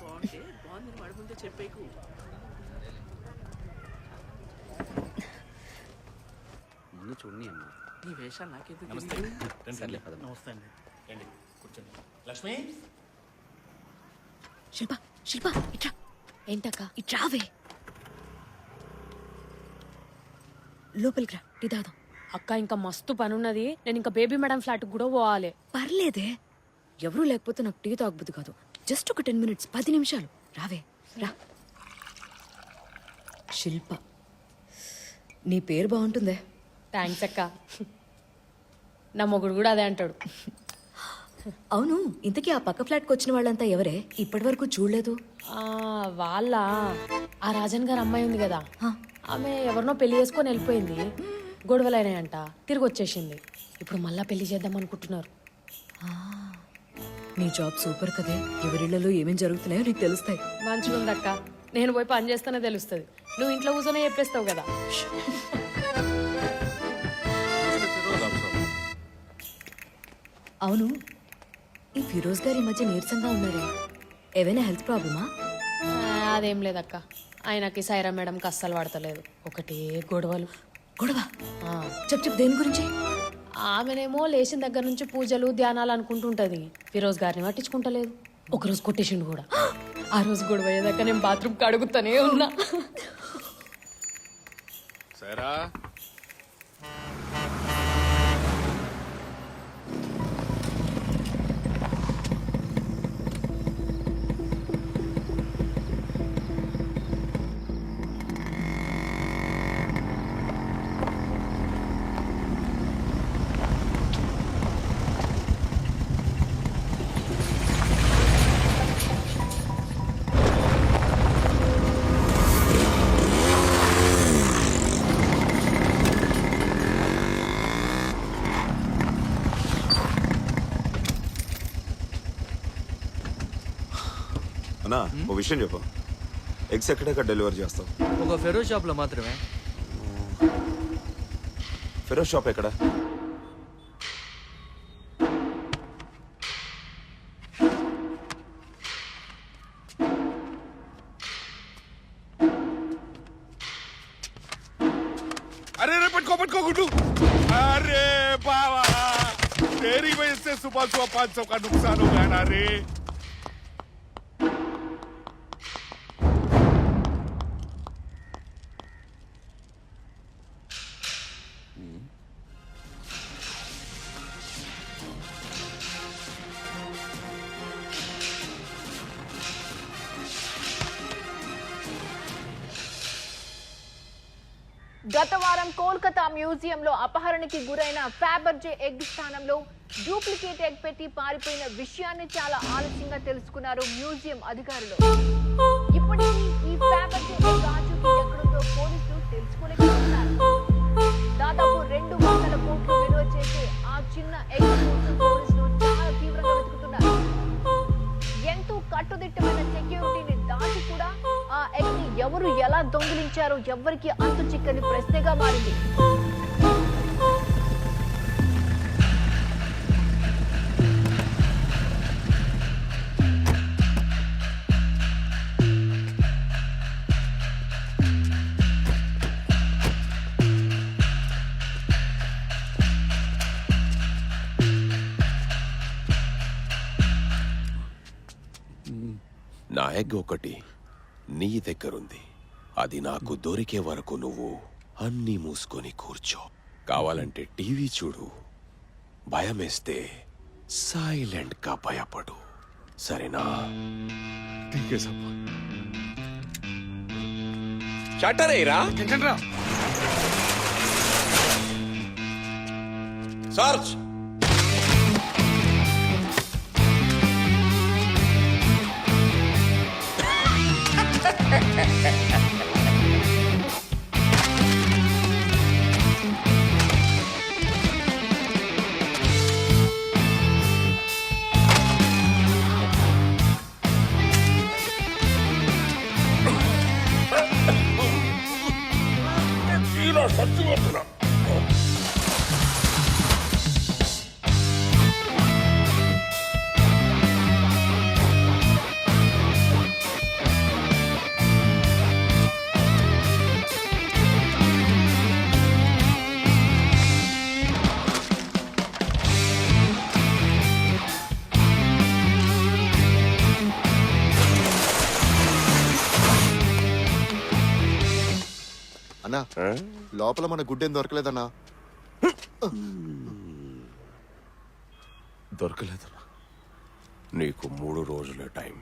బాగుంటే బాగుందని వాడి ముందే చెప్పేకు. ముందు చూడండి అమ్మా. నీ వేషాలు నాకెందుకు నమస్తే. తెలియదు? సర్లే పదమ్మా. నమస్తే అండి. రండి కూర్చోండి. లక్ష్మి శిల్ప శిల్ప ఇట్రా. ఏంటక్క ఇట్రావే. లోపలికి రా, టీ తాగుదాం. అక్క ఇంకా మస్తు పనున్నది. నేను ఇంకా బేబీ మేడం ఫ్లాట్ కూడా పోవాలి. పర్లేదే, ఎవరూ లేకపోతే నాకు టీ తాగబుద్ది కాదు. జస్ట్ ఒక 10 minutes, 10 నిమిషాలు. రావే రా. శిల్ప, నీ పేరు బాగుంటుందే. థ్యాంక్స్ అక్క. నా మొగుడు కూడా అదే అంటాడు. అవును, ఇంతకీ ఆ పక్క ఫ్లాట్కి వచ్చిన వాళ్ళంతా ఎవరే? ఇప్పటి వరకు చూడలేదు. వాళ్ళ ఆ రాజన్ గారు అమ్మాయి ఉంది కదా, హా. ఆమె ఎవరినో పెళ్లి చేసుకొని వెళ్ళిపోయింది. గొడవలైనాయంట, తిరిగి వచ్చేసింది. ఇప్పుడు మళ్ళా పెళ్లి చేద్దాం అనుకుంటున్నారు. నీ జాబ్ సూపర్ కదే. ఎవరిళ్లలో ఏమేం జరుగుతున్నాయో నీకు తెలుస్తాయి. మంచిగా ఉందక్క. నేను పోయి పని చేస్తేనే తెలుస్తుంది. నువ్వు ఇంట్లో కూర్చొని చెప్పేస్తావు కదా. అవును, ఈ ఫిరోజ్ గారి మధ్య నీరసంగా ఉన్నారే, ఏవైనా హెల్త్ ప్రాబ్లమా? అదేం లేదక్క. ఆయనకి సైరా మేడంకి అస్సలు పడతలేదు. ఒకటే గొడవలు. గొడవ? ఆ, చెప్పు, దేని గురించి? ఆమెనేమో లేచిన దగ్గర నుంచి పూజలు ధ్యానాలు అనుకుంటుంటది. ఫిరోజ్ గారిని పట్టించుకుంటలేదు. ఒకరోజు కొట్టేసిండు కూడా. ఆ రోజు గొడవ అయ్యేదాకా నేను బాత్రూమ్ కడుగుతానే ఉన్నా. సరా అన్నా, ఓ విషయం చెప్పు. ఎగ్స్ ఎక్కడెక్కడ డెలివరీ చేస్తావు? ఒక ఫెరోజ్ షాప్ లో మాత్రమే. ఫిరోజ్ షాప్ ఎక్కడ? अरे रे पटको गुड्डू. अरे बाबा, तेरी वजह से सुबह सुबह 500 का नुकसान हो गया ना रे. గత వారం కోల్కతా మ్యూజియంలో అపహరణకి గురైన ఫ్యాబర్జే ఎగ్ స్థానంలో డూప్లికేట్ ఎగ్ పెట్టి పారిపోయిన విషయాన్ని చాలా ఆలస్యంగా తెలుసుకున్నారు మ్యూజియం అధికారులు. ఇప్పటికీ ఈ ఫ్యాబర్జే ఎగ్ ఆచూకీ ఎక్కడుందో పోలీసులు తెలుసుకోలేకపోతున్నారు. దాదాపు 200 కోట్లు విలువ చేసే ఆ చిన్న ఎగ్ కోసం పోలీసులు చాలా తీవ్రంగా వెతుకుతున్నారు. ఎంతో కట్టుదిట్టమైన సెక్యూరిటీని దాటి కూడా ఆ ఎగ్ ని ఎవరు ఎలా దొంగిలించారో ఎవరికి అంతు చిక్కని ప్రశ్నగా మారింది. నా ఎగ్ ఒకటి నీ దగ్గరుంది. అది నాకు దొరికే వరకు నువ్వు అన్నీ మూసుకొని కూర్చో. కావాలంటే టీవీ చూడు. భయమేస్తే సైలెంట్ గా భయపడు, సరేనా? షట్టరేరా. సర్చ్. అన్నా లోపల మన గుడ్డేం దొరకలేదన్నా. దొరకలేదన్నా. నీకు 3 రోజుల టైం.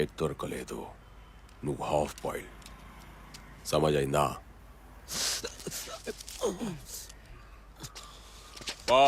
ఎగ్ దొరకలేదు, నువ్వు హాఫ్ బాయిల్. సమజైందా? బా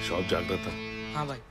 షాప్ జాగ్రత్త. బాయ్.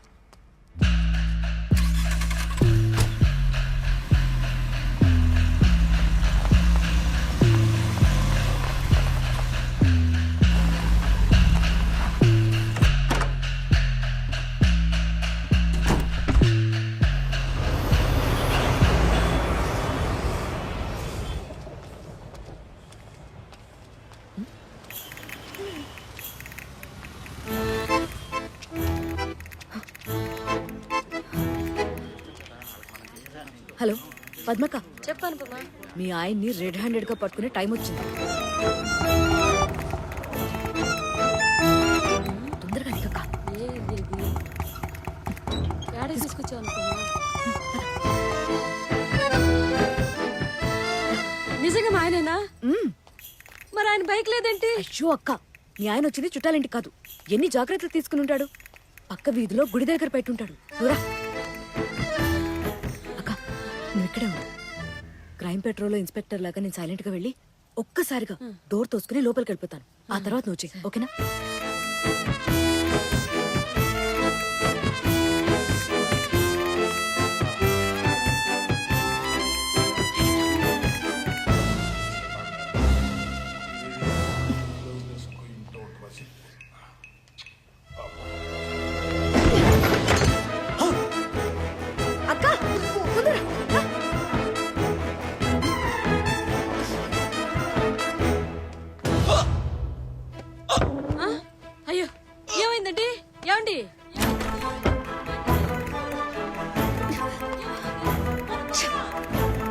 హలో పద్మక్క, చెప్పాను పమ్మా. మీ ఆయన్ని రెడ్ హ్యాండెడ్ గా పట్టుకునే టైం వచ్చింది. తొందరగా నీకక్క. ఏడాది తీసుకొచ్చావు అనుకున్నా. నిజంగా మా ఆయనేనా? మరి ఆయన బైక్ లేదేంటి? అయ్యో అక్క, మీ ఆయన వచ్చింది చుట్టాలింటి కాదు. ఎన్ని జాగ్రత్తలు తీసుకుని ఉంటాడు. పక్క వీధిలో గుడి దగ్గర పెట్టుంటాడు. దూరా అక్క, నువ్వు ఇక్కడే ఉండు. క్రైమ్ పెట్రోల్ ఇన్స్పెక్టర్ లాగా నేను సైలెంట్ గా వెళ్ళి ఒక్కసారిగా డోర్ తోసుకుని లోపలికి వెళ్ళిపోతాను. ఆ తర్వాత నువ్వు చెయ్యి, ఓకేనా? అక్క తొందర. అయ్యో ఏమైందండి? ఏమండి?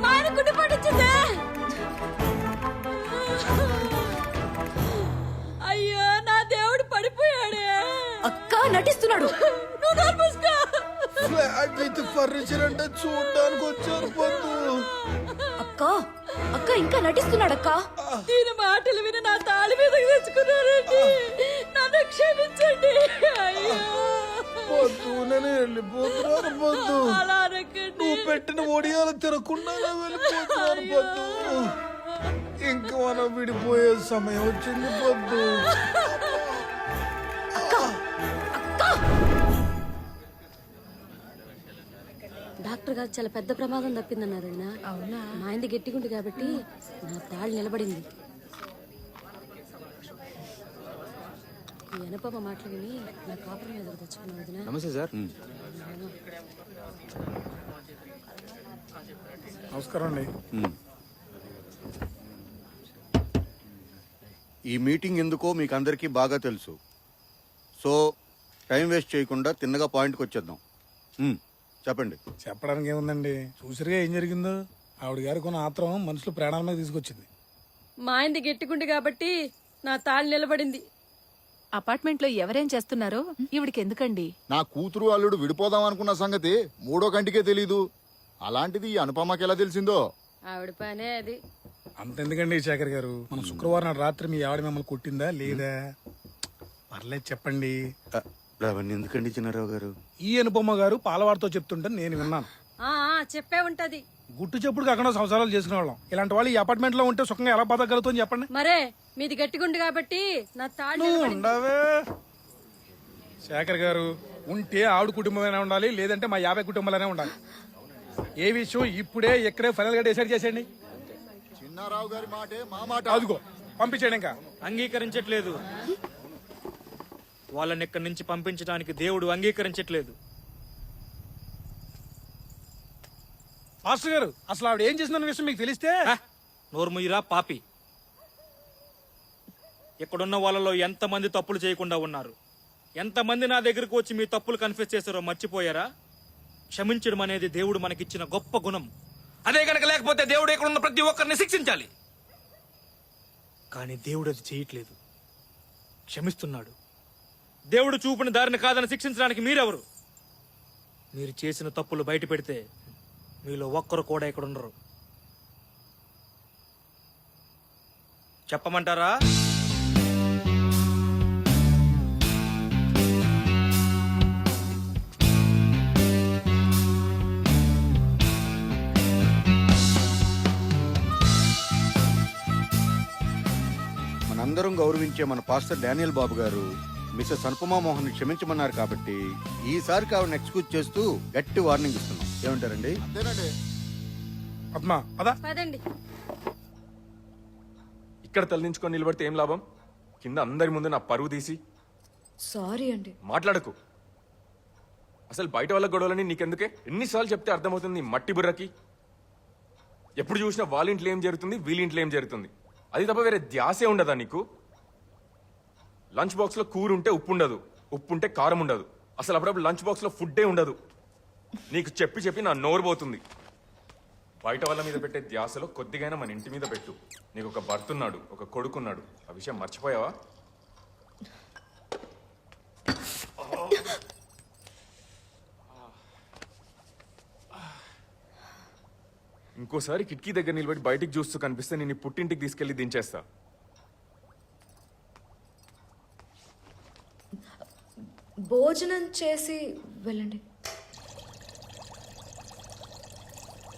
మా ఆయన గుడ్డి పడిచ్చిందే. అయ్యో నా దేవుడు పడిపోయాడే. అక్క నటిస్తున్నాడు. నువ్వు నర్మస్కా. ఫర్నిచర్ అంటే చూడడానికి వచ్చారు పొద్దు. అక్క అక్క ఇంకా నటిస్తున్నాడు. అక్క దీని మాటలు విని నా తాళి మీదకి తెచ్చుకున్నారండి. నన్ను క్షమించండి. అయ్యో పొద్దు నేను వెళ్ళిపోతున్నాను పొద్దు. అలా అనకండి. నువ్వు పెట్టిన ఒడియాలు తిరగకుండా వెళ్ళిపోతున్నాను పొద్దు. ఇంకా మనం విడిపోయే సమయం వచ్చింది పొద్దు. డాక్టర్ గారు చాలా పెద్ద ప్రమాదం తప్పిందన్నారు. అవునా? మా ఆయనది గట్టిగుంది కాబట్టి నా తాళి నిలబడింది. ఈ ఎనపమ్మ మాటలు విని నా కాపురం మీద తెచ్చుకున్నా వదినా. నమస్తే సార్. నమస్కారం అండి. ఈ మీటింగ్ ఎందుకో మీకు అందరికీ బాగా తెలుసు. సో టైం వేస్ట్ చేయకుండా తిన్నగా పాయింట్కి వచ్చేద్దాం. చెప్పండి. చెప్పడానికి ఏముందండి, చూసిరిగా ఏం జరిగిందో. ఆవిడ గారు కొన్ని ఆత్రం మనుషులు ప్రాణాల మీద తీసుకొచ్చింది. మా ఆయనది గట్టిగుండి కాబట్టి నా తాళి నిలబడింది. అపార్ట్మెంట్ లో ఎవరేం చేస్తున్నారో ఈవిడికి ఎందుకండి? నా కూతురు అల్లుడు విడిపోదాం అనుకున్న సంగతి 3వ కంటికే తెలీదు. అలాంటిది ఈ అనుపమకి ఎలా తెలిసిందో. ఆవిడ పనే అది. అంతెందుకండి శేఖర్ గారు, మన శుక్రవారం నాడు రాత్రి మీ ఆవిడ మిమ్మల్ని కొట్టిందా లేదా? పర్లేదు చెప్పండి. అవన్నీ ఎందుకండి చిన్నారావు గారు? ఈ అనుపమ గారు పాలవాడితో చెప్తుంటే నేను విన్నాను. చెప్పే ఉంటది. గుట్టు చెప్పుడు కాకుండా సంసారాలు చేసుకునే వాళ్ళం. ఇలాంటి వాళ్ళు ఈ అపార్ట్మెంట్ లో ఉంటే సుఖంగా ఎలా బతకగలుగుతాం చెప్పండి. మరే మీది గట్టిగుండి కాబట్టి నా తాళి నువ్వు నిలబడింది. ఉండవే శేఖర్ గారు. ఉంటే ఆవిడ కుటుంబమైనా ఉండాలి, లేదంటే మా 50 కుటుంబాలనే ఉండాలి. ఏ విషయం ఇప్పుడే ఎక్కడే ఫైనల్ గా డిసైడ్ చేసేయండి. చిన్నారావు గారి మాటే మా మాట. అదిగో పంపించేయండి. ఇంకా అంగీకరించట్లేదు. వాళ్ళని ఇక్కడి నుంచి పంపించడానికి దేవుడు అంగీకరించట్లేదు. మాస్టర్ గారు, అసలు ఆవిడ ఏం చేసిన విషయం మీకు తెలిస్తే. నోర్ముయిరా పాపి. ఇక్కడున్న వాళ్ళలో ఎంతమంది తప్పులు చేయకుండా ఉన్నారు? ఎంతమంది నా దగ్గరకు వచ్చి మీ తప్పులు కన్ఫెస్ చేశారో మర్చిపోయారా? క్షమించడం అనేది దేవుడు మనకిచ్చిన గొప్ప గుణం. అదే గనక లేకపోతే దేవుడు ఇక్కడున్న ప్రతి ఒక్కరిని శిక్షించాలి. కానీ దేవుడు అది చేయట్లేదు, క్షమిస్తున్నాడు. దేవుడు చూపిన దారిని కాదని శిక్షించడానికి మీరెవరు? మీరు చేసిన తప్పులు బయట పెడితే మీలో ఒక్కరు కూడా ఇక్కడ ఉండరు. చెప్పమంటారా? మనందరం గౌరవించే మన పాస్టర్ డానియల్ బాబు గారు మిసెస్ అనుపమా మోహన్ క్షమించమన్నారు కాబట్టి ఈసారికి ఆవిడని ఎక్స్క్యూజ్ చేస్తూ గట్టి వార్నింగ్ ఇస్తున్నాం. ఏమంటారండి? అంతేనండి. పద్మా పదా పదండి. ఇక్కడ తలదించుకొని నిలబడితే ఏం లాభం? కింద అందరి ముందు నా పరువు తీసి సారీ అండి. మాట్లాడకు. అసలు బయట వాళ్ళ గొడవలని నీకెందుకే? ఎన్నిసార్లు చెప్తే అర్థమవుతుంది నీ మట్టి బుర్రకి? ఎప్పుడు చూసినా వాళ్ళ ఇంట్లో ఏం జరుగుతుంది, వీళ్ళ ఇంట్లో ఏం జరుగుతుంది, అది తప్ప వేరే ధ్యాసే ఉండదా నీకు? లంచ్ బాక్స్ లో కూర ఉంటే ఉప్పు ఉండదు, ఉప్పు ఉంటే కారం ఉండదు, అసలు అప్పుడప్పుడు లంచ్ బాక్స్ లో ఫుడ్డే ఉండదు. నీకు చెప్పి చెప్పి నా నోరు పోతుంది. బయట వాళ్ళ మీద పెట్టే ధ్యాసలో కొద్దిగైనా మన ఇంటి మీద పెట్టు. నీకు ఒక భర్త ఉన్నాడు, ఒక కొడుకున్నాడు, ఆ విషయం మర్చిపోయావా? ఇంకోసారి కిటికీ దగ్గర నిలబడి బయటికి చూస్తూ కనిపిస్తే నేను పుట్టింటికి తీసుకెళ్లి దించేస్తా. భోజనం చేసి వెళ్ళండి.